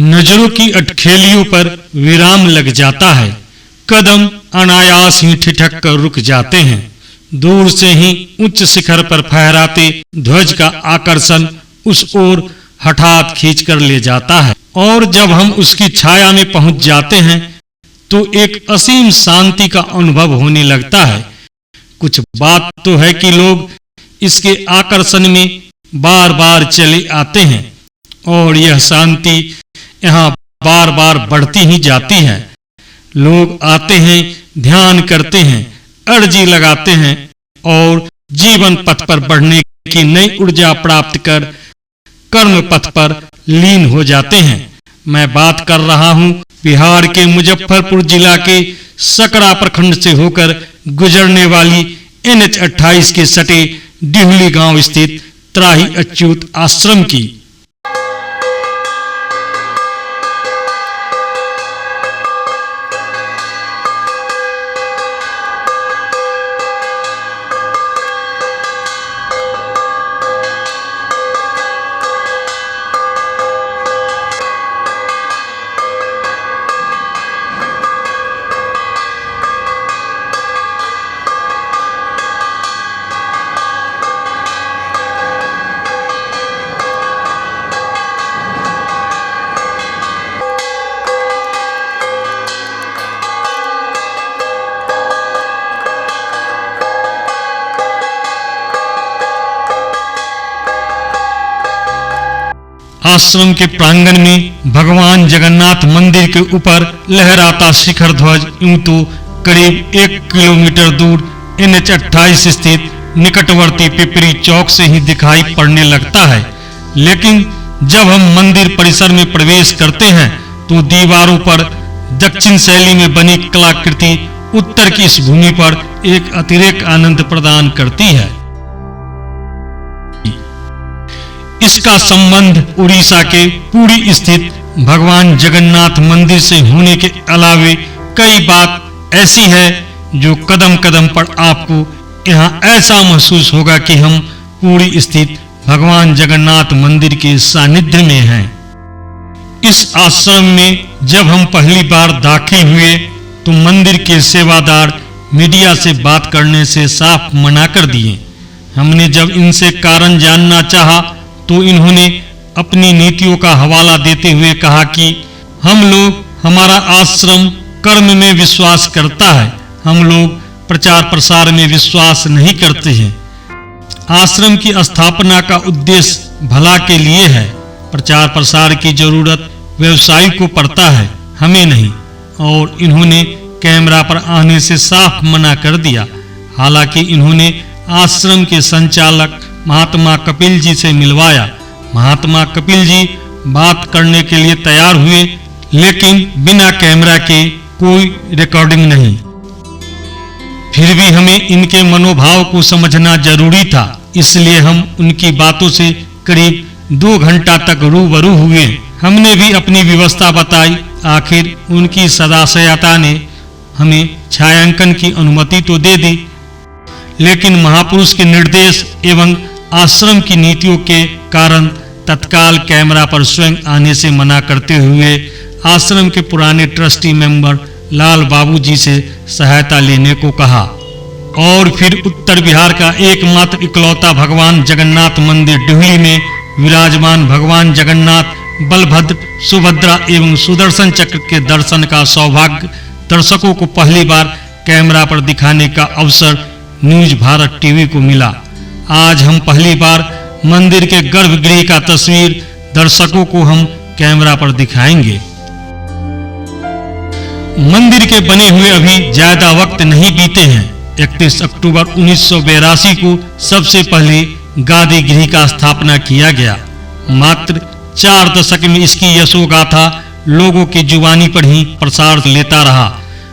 नजरों की अटखेलियों पर विराम लग जाता है। कदम अनायास ही ठिठक कर रुक जाते हैं। दूर से ही उच्च शिखर पर फहराते ध्वज का आकर्षण उस ओर हठात खींचकर ले जाता है और जब हम उसकी छाया में पहुंच जाते हैं तो एक असीम शांति का अनुभव होने लगता है। कुछ बात तो है कि लोग इसके आकर्षण में बार बार चले आते हैं और यह शांति यहाँ बार बार बढ़ती ही जाती है। लोग आते हैं, ध्यान करते हैं, अर्जी लगाते हैं और जीवन पथ पर बढ़ने की नई ऊर्जा प्राप्त कर कर्म पथ पर लीन हो जाते हैं। मैं बात कर रहा हूँ बिहार के मुजफ्फरपुर जिला के सकरा प्रखंड से होकर गुजरने वाली NH 28 के सटे डिहुली गांव स्थित त्राही अच्युत आश्रम की। आश्रम के प्रांगण में भगवान जगन्नाथ मंदिर के ऊपर लहराता शिखर ध्वज यूं तो करीब 1 किलोमीटर दूर NH 28 स्थित निकटवर्ती पिपरी चौक से ही दिखाई पड़ने लगता है, लेकिन जब हम मंदिर परिसर में प्रवेश करते हैं तो दीवारों पर दक्षिण शैली में बनी कलाकृति उत्तर की इस भूमि पर एक अतिरिक्त आनंद प्रदान करती है। इसका संबंध उड़ीसा के पुरी स्थित भगवान जगन्नाथ मंदिर से होने के अलावे कई बात ऐसी है जो कदम कदम पर आपको यहाँ ऐसा महसूस होगा कि हम पुरी स्थित भगवान जगन्नाथ मंदिर के सानिध्य में हैं। इस आश्रम में जब हम पहली बार दाखिल हुए तो मंदिर के सेवादार मीडिया से बात करने से साफ मना कर दिए। हमने जब इनसे कारण जानना चाहा तो इन्होंने अपनी नीतियों का हवाला देते हुए कहा कि हमारा आश्रम कर्म में विश्वास करता है, हम लोग प्रचार प्रसार में विश्वास नहीं करते हैं। आश्रम की स्थापना का उद्देश्य भला के लिए है, प्रचार प्रसार की जरूरत व्यवसायी को पड़ता है, हमें नहीं। और इन्होंने कैमरा पर आने से साफ मना कर दिया। हालांकि इन्होंने आश्रम के संचालक महात्मा कपिल जी से मिलवाया। महात्मा कपिल जी बात करने के लिए तैयार हुए, लेकिन बिना कैमरा के कोई रिकॉर्डिंग नहीं। फिर भी हमें इनके मनोभाव को समझना जरूरी था, इसलिए हम उनकी बातों से करीब 2 घंटा तक रूबरू हुए। हमने भी अपनी व्यवस्था बताई। आखिर उनकी सदाशयता ने हमें छायांकन की अनुमति तो दे दी, लेकिन महापुरुष के निर्देश एवं आश्रम की नीतियों के कारण तत्काल कैमरा पर स्वयं आने से मना करते हुए आश्रम के पुराने ट्रस्टी मेंबर लाल बाबू जी से सहायता लेने को कहा। और फिर उत्तर बिहार का एकमात्र इकलौता भगवान जगन्नाथ मंदिर डिहुली में विराजमान भगवान जगन्नाथ, बलभद्र, सुभद्रा एवं सुदर्शन चक्र के दर्शन का सौभाग्य दर्शकों को पहली बार कैमरा पर दिखाने का अवसर न्यूज भारत टीवी को मिला। आज हम पहली बार मंदिर के गर्भगृह का तस्वीर दर्शकों को हम कैमरा पर दिखाएंगे। मंदिर के बने हुए अभी ज्यादा वक्त नहीं बीते हैं। 31 अक्टूबर 1982 को सबसे पहले गादी गृह का स्थापना किया गया। मात्र 4 दशक में इसकी यशोगाथा लोगों की जुबानी पर ही प्रसार लेता रहा।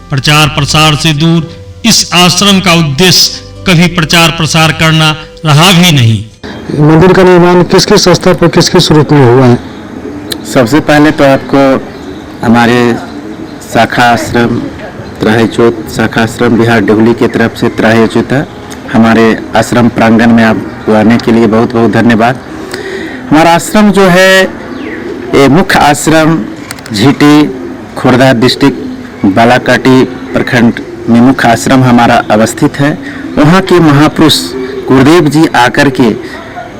प्रचार प्रसार से दूर इस आश्रम का उद्देश्य कभी प्रचार प्रसार करना रहा भी नहीं। मंदिर का निर्माण किस किस स्तर पर किस किस रूप में हुआ है? सबसे पहले तो आपको हमारे शाखा आश्रम त्राही-अच्युत शाखा आश्रम बिहार डिहुली की तरफ से त्राही-अच्युत है। हमारे आश्रम प्रांगण में आपको आने के लिए बहुत बहुत धन्यवाद। हमारा आश्रम जो है ये मुख्य आश्रम झीटी खुर्दा डिस्ट्रिक्ट बालाकाटी प्रखंड में मुख्य आश्रम हमारा अवस्थित है। वहाँ के महापुरुष गुरुदेव जी आकर के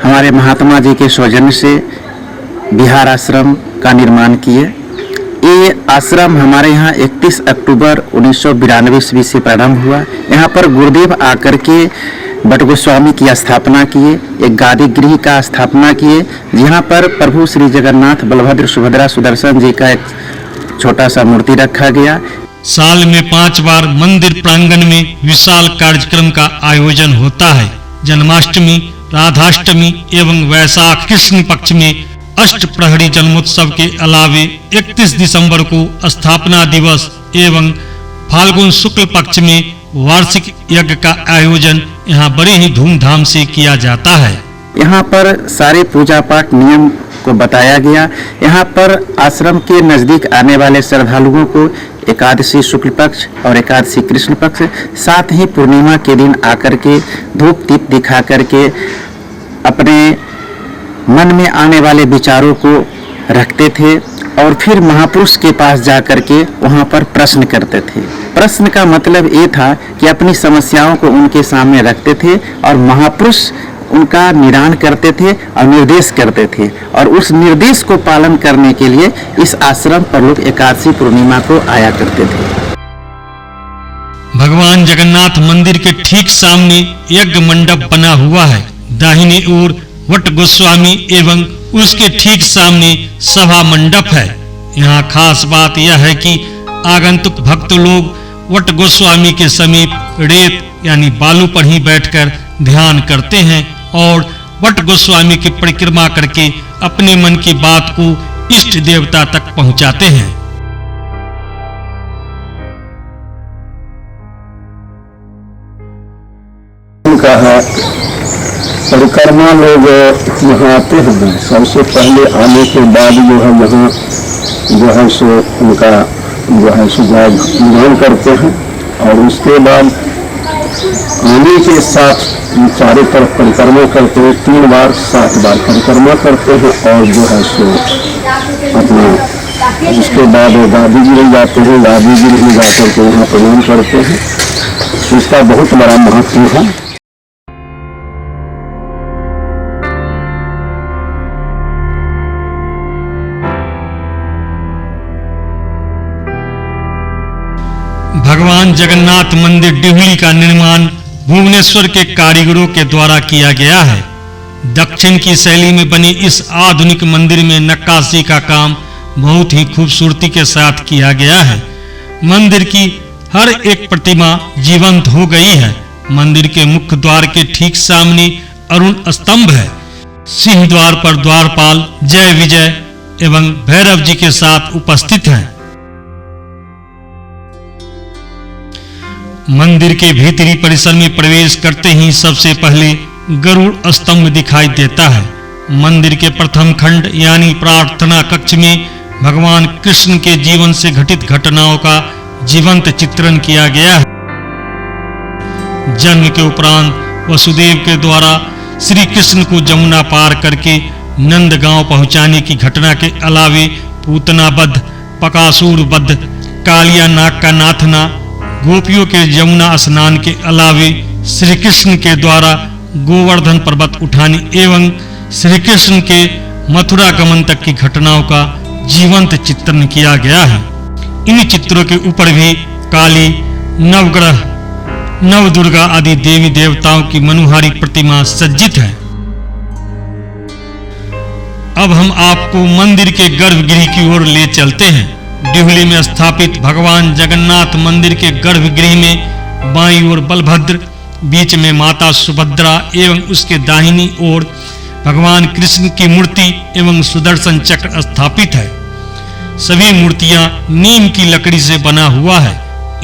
हमारे महात्मा जी के सौजन्य से बिहार आश्रम का निर्माण किए। ये आश्रम हमारे यहाँ 31 अक्टूबर 1992 ईस्वी से प्रारंभ हुआ। यहाँ पर गुरुदेव आकर के बट गोस्वामी की स्थापना किए, एक गादी गृह का स्थापना किए, जहाँ पर प्रभु श्री जगन्नाथ बलभद्र सुभद्रा सुदर्शन जी का एक छोटा सा मूर्ति रखा गया। साल में 5 बार मंदिर प्रांगण में विशाल कार्यक्रम का आयोजन होता है। जन्माष्टमी, राधाष्टमी एवं वैशाख कृष्ण पक्ष में अष्ट प्रहरी जन्मोत्सव के अलावे 31 दिसंबर को स्थापना दिवस एवं फाल्गुन शुक्ल पक्ष में वार्षिक यज्ञ का आयोजन यहाँ बड़े ही धूमधाम से किया जाता है। यहाँ पर सारे पूजा पाठ नियम को बताया गया। यहाँ पर आश्रम के नजदीक आने वाले श्रद्धालुओं को एकादशी शुक्ल पक्ष और एकादशी कृष्ण पक्ष, साथ ही पूर्णिमा के दिन आकर के धूप दीप दिखा करके अपने मन में आने वाले विचारों को रखते थे और फिर महापुरुष के पास जाकर के वहाँ पर प्रश्न करते थे। प्रश्न का मतलब ये था कि अपनी समस्याओं को उनके सामने रखते थे और महापुरुष उनका निदान करते थे और निर्देश करते थे, और उस निर्देश को पालन करने के लिए इस आश्रम पर लोग एकादशी पूर्णिमा को आया करते थे। भगवान जगन्नाथ मंदिर के ठीक सामने यज्ञ मंडप बना हुआ है। दाहिनी ओर वट गोस्वामी एवं उसके ठीक सामने सभा मंडप है। यहाँ खास बात यह है कि आगंतुक भक्त लोग वट गोस्वामी के समीप रेत यानी बालू पर ही बैठकर ध्यान करते हैं और वट गोस्वामी की परिक्रमा करके अपने मन की बात को इष्ट देवता तक पहुंचाते हैं। उनका है परिक्रमा लोग यहाँ आते हैं। सबसे पहले आने के बाद जो है सो उनका निर्माण करते हैं और उसके बाद आने के साथ चारों तरफ परिक्रमा करते हैं। 3 बार 7 बार परिक्रमा करते हैं और जो है सो अपना उसके बाद गादी जी में जाते हैं। गादी जी में जाकर के वहाँ प्रणाम करते हैं। इसका बहुत बड़ा महत्व है। भगवान जगन्नाथ मंदिर डिहुली का निर्माण भुवनेश्वर के कारीगरों के द्वारा किया गया है। दक्षिण की शैली में बनी इस आधुनिक मंदिर में नक्काशी का काम बहुत ही खूबसूरती के साथ किया गया है। मंदिर की हर एक प्रतिमा जीवंत हो गई है। मंदिर के मुख्य द्वार के ठीक सामने अरुण स्तंभ है। सिंह द्वार पर द्वारपाल जय विजय एवं भैरव जी के साथ उपस्थित हैं। मंदिर के भीतरी परिसर में प्रवेश करते ही सबसे पहले गरुड़ स्तंभ दिखाई देता है। मंदिर के प्रथम खंड यानी प्रार्थना कक्ष में भगवान कृष्ण के जीवन से घटित घटनाओं का जीवंत चित्रण किया गया है। जन्म के उपरांत वसुदेव के द्वारा श्री कृष्ण को जमुना पार करके नंदगांव पहुंचाने की घटना के अलावे पूतना वध, बकासुर वध, कालिया नाग का नाथना, गोपियों के यमुना स्नान के अलावे श्री कृष्ण के द्वारा गोवर्धन पर्वत उठाने एवं श्री कृष्ण के मथुरा गमन तक की घटनाओं का जीवंत चित्रण किया गया है। इन चित्रों के ऊपर भी काली, नवग्रह, नवदुर्गा आदि देवी देवताओं की मनोहारी प्रतिमा सज्जित है। अब हम आपको मंदिर के गर्भगृह की ओर ले चलते हैं। डिहुली में स्थापित भगवान जगन्नाथ मंदिर के गर्भगृह में बाईं ओर बलभद्र, बीच में माता सुभद्रा एवं उसके दाहिनी ओर भगवान कृष्ण की मूर्ति एवं सुदर्शन चक्र स्थापित है। सभी मूर्तियां नीम की लकड़ी से बना हुआ है।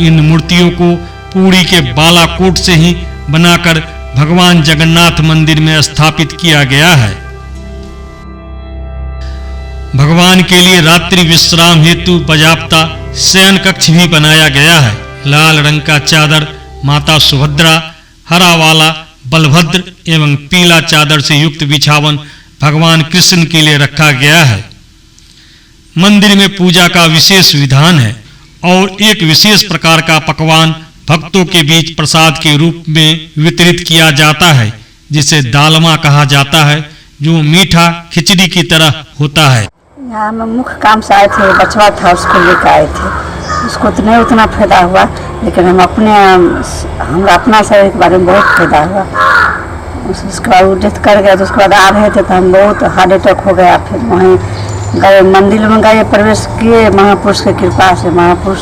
इन मूर्तियों को पुरी के बालाकोट से ही बनाकर भगवान जगन्नाथ मंदिर में स्थापित किया गया है। भगवान के लिए रात्रि विश्राम हेतु पर्याप्ता शयन कक्ष भी बनाया गया है। लाल रंग का चादर माता सुभद्रा, हरा वाला बलभद्र एवं पीला चादर से युक्त बिछावन भगवान कृष्ण के लिए रखा गया है। मंदिर में पूजा का विशेष विधान है और एक विशेष प्रकार का पकवान भक्तों के बीच प्रसाद के रूप में वितरित किया जाता है, जिसे दालमा कहा जाता है, जो मीठा खिचड़ी की तरह होता है। यहाँ हम मुख्य काम से आए थे, बचवा था उसको लेकर आए थे। उसको तो नहीं उतना फायदा हुआ, लेकिन हमरा अपना शरीर के बारे में बहुत फायदा हुआ। उसके बाद वो डेथ कर गया, तो उसके बाद आ रहे थे तो हम बहुत हार्ट अटैक हो गया। फिर वहीं गए, मंदिर में गए, प्रवेश किए, महापुरुष की कृपा से महापुरुष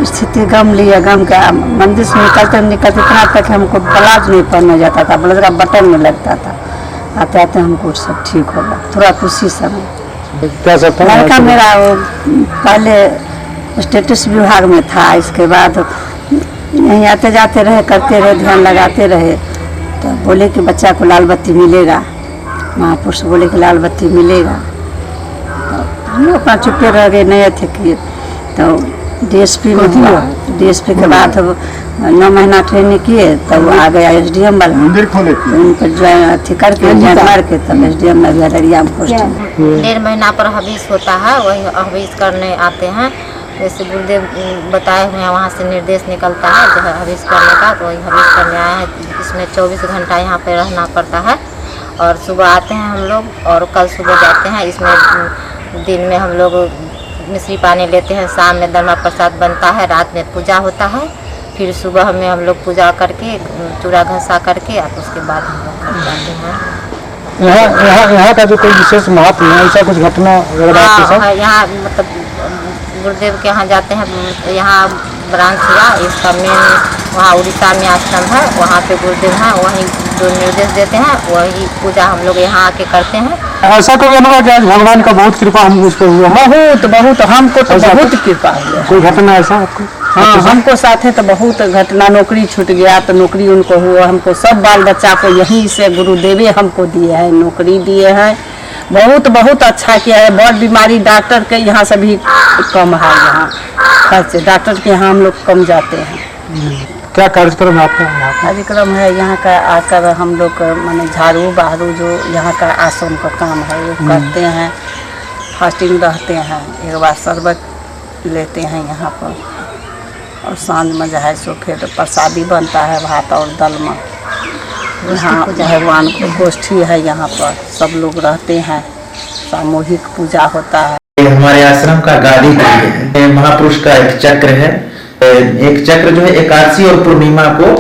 स्थिति गम लिया। गम का मंदिर से निकलते निकलते इतना तक हमको ब्लाउज नहीं पहनने जाता था, ब्लाउज का बटन नहीं लगता था। आते आते हमको सब ठीक हो गया, थोड़ा खुशी समय। लड़का मेरा वो पहले स्टेटस विभाग में था, इसके बाद यहीं आते जाते रहे, करते रहे, ध्यान लगाते रहे। तो बोले कि बच्चा को लाल बत्ती मिलेगा, महापुरुष बोले कि लाल बत्ती मिलेगा। तो हम अपना चुपे रह गए, नहीं थे कि तो डीएसपी में हुआ। डीएसपी के बाद 9 महीना ट्रेनिंग किए, तब आ गया एसडीएम वाला, उन पर ज्वाइन अथी करके ज्वाइन मार के तब एसडीएम में गया पोस्ट। 1.5 महीना पर हबीस होता है, वही हबीस करने आते हैं। जैसे गुरुदेव बताए हुए हैं, वहाँ से निर्देश निकलता है जो है हबीस करने का, तो वही हबीस करने आए हैं। इसमें 24 घंटा यहाँ पे रहना पड़ता है और सुबह आते हैं हम लोग और कल सुबह जाते हैं। इसमें दिन में हम लोग मिश्री पानी लेते हैं, शाम में दलमा प्रसाद बनता है, रात में पूजा होता है, फिर सुबह में हम लोग पूजा करके चूड़ा घसा करके और उसके बाद हम लोग घर जाते हैं। यहाँ का जो कोई विशेष महत्व है, ऐसा कुछ घटना? हाँ, यहाँ मतलब गुरुदेव के यहाँ जाते हैं, यहाँ ब्रांच या इसका मेन वहाँ उड़ीसा में आश्रम है, वहाँ पे गुरुदेव हैं, वहीं जो निर्देश देते हैं वही पूजा हम लोग यहाँ आके करते हैं। ऐसा कोई अनुभव कि आज भगवान का बहुत कृपा हम मुझ पर हुआ? बहुत बहुत हमको तो बहुत कृपा हुआ। कोई घटना ऐसा आपको? हाँ, हमको साथ है तो बहुत घटना। नौकरी छूट गया तो नौकरी उनको हुआ, हमको सब बाल बच्चा को यहीं से गुरुदेवे हमको दिए हैं, नौकरी दिए हैं। बहुत बहुत अच्छा किया है। बहुत बीमारी डॉक्टर के यहाँ से भी कम है, यहाँ खर्च डॉक्टर के यहाँ हम लोग कम जाते हैं। क्या कार्यक्रम आपका? कार्यक्रम है यहाँ का, आकर हम लोग माने झाड़ू बहारू जो यहाँ का आश्रम का काम है वो करते हैं, फास्टिंग रहते हैं, एक बार शरबत लेते हैं यहाँ पर और सांझ में जो है सो फिर प्रसादी बनता है, भात और दलमा। यहाँ भगवान को गोष्ठी है, यहाँ पर सब लोग रहते हैं, सामूहिक पूजा होता है। हमारे आश्रम का गादी है, महापुरुष का एक चक्र है। एक चक्र जो है एकादशी और पूर्णिमा को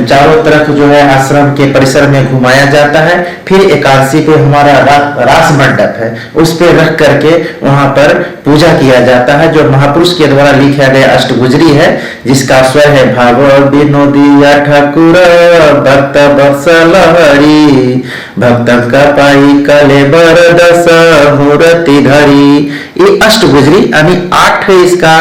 चारों तरफ जो है आश्रम के परिसर में घुमाया जाता है। फिर एकादशी पे हमारा रास मंडप है, उस पे रख करके वहां पर पूजा किया जाता है, जो महापुरुष के द्वारा लिखा गया अष्टगुजरी है, जिसका स्वर है भागवत विनोदिया ठाकुर भक्त बत्सल हरि भक्तन का पाई कले बर दस मूर्ति धरी। ये अष्टगुजरी यानी 8 इसका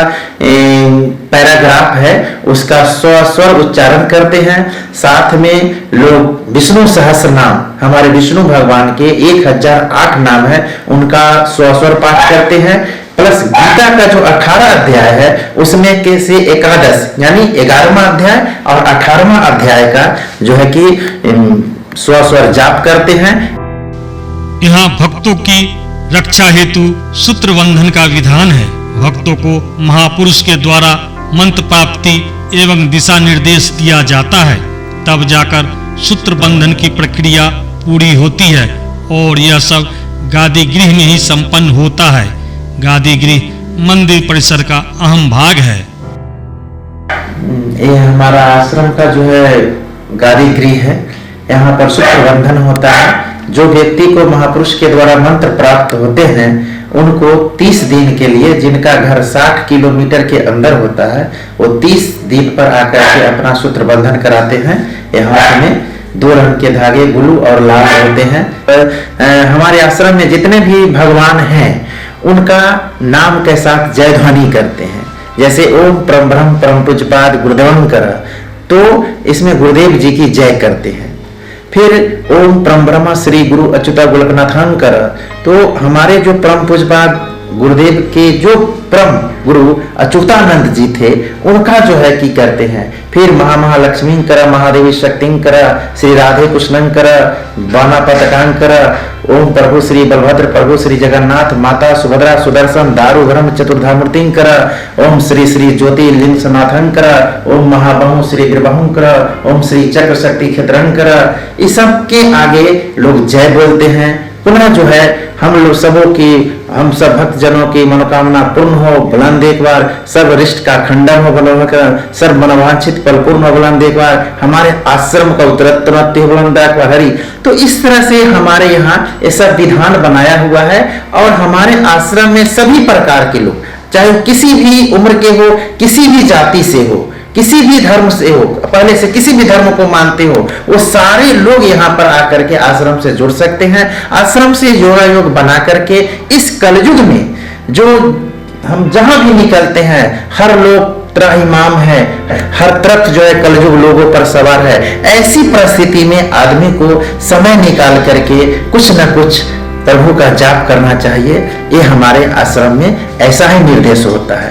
पैराग्राफ है, उसका स्वर उच्चारण करते हैं। साथ में लोग विष्णु सहस्त्र नाम, हमारे विष्णु भगवान के 1008 नाम है, उनका स्वर पाठ करते हैं। प्लस गीता का जो 18 अध्याय है उसमें के से एकादश यानी 11वां अध्याय और 18वां अध्याय का जो है कि स्वर जाप करते हैं। यहाँ भक्तों की रक्षा हेतु सूत्र बंधन का विधान है। भक्तों को महापुरुष के द्वारा मंत्र प्राप्ति एवं दिशा निर्देश दिया जाता है, तब जाकर सूत्र बंधन की प्रक्रिया पूरी होती है और यह सब गादी गृह में ही संपन्न होता है। गादी गृह मंदिर परिसर का अहम भाग है। ये हमारा आश्रम का जो है गादी गृह है, यहाँ पर सूत्र बंधन होता है। जो व्यक्ति को महापुरुष के द्वारा मंत्र प्राप्त होते हैं उनको 30 दिन के लिए, जिनका घर 60 किलोमीटर के अंदर होता है, वो 30 दिन पर आकर के अपना सूत्र बंधन कराते हैं। यहाँ में 2 रंग के धागे ब्लू और लाल होते हैं। हमारे आश्रम में जितने भी भगवान हैं उनका नाम के साथ जय ध्वनि करते हैं, जैसे ओम परम ब्रह्म परम पूज्यपाद गुरुदेवन कर, तो इसमें गुरुदेव जी की जय करते हैं। फिर ओम परम ब्रह्म श्री गुरु अच्युता गोलकनाथांकर, तो हमारे जो परम पूज्यपाद गुरुदेव के जो परम गुरु अच्युतानंद जी थे उनका जो है कि करते हैं। फिर महालक्ष्मी कर, महादेवी शक्ति कर, श्री राधे कृष्णन कर, बाना पतकांकर, ओम प्रभु श्री बलभद्र, प्रभु श्री जगन्नाथ, माता सुभद्रा, सुदर्शन, दारु ब्रह्म चतुर्धामूर्तिंकर, ओम श्री श्री ज्योति लिंग सनाथंकर, ओम महाबाहु श्री वीरबाहुंकर, ओम श्री चक्र शक्ति क्षेत्रंकर। इस सब के आगे लोग जय बोलते हैं। पुनः जो है हम लोग सबों की, हम सब भक्त जनों की मनोकामना पूर्ण हो, बुलंद एक बार सब रिष्ट का खंडन हो, भगवान सर्व मनोवांछित फल पूर्ण हो, बुलंद एक बार हमारे आश्रम का उत्तरोत्तर हो, बुलंद एक बार हरि। तो इस तरह से हमारे यहाँ ऐसा विधान बनाया हुआ है और हमारे आश्रम में सभी प्रकार के लोग, चाहे किसी भी उम्र के हो, किसी भी जाति से हो, किसी भी धर्म से हो, पहले से किसी भी धर्म को मानते हो, वो सारे लोग यहाँ पर आकर के आश्रम से जुड़ सकते हैं। आश्रम से योगा योग बना करके इस कलयुग में जो हम जहां भी निकलते हैं, हर लोग त्राहिमाम है, हर तरफ जो है कलयुग लोगों पर सवार है। ऐसी परिस्थिति में आदमी को समय निकाल करके कुछ न कुछ प्रभु का जाप करना चाहिए। ये हमारे आश्रम में ऐसा ही निर्देश होता है।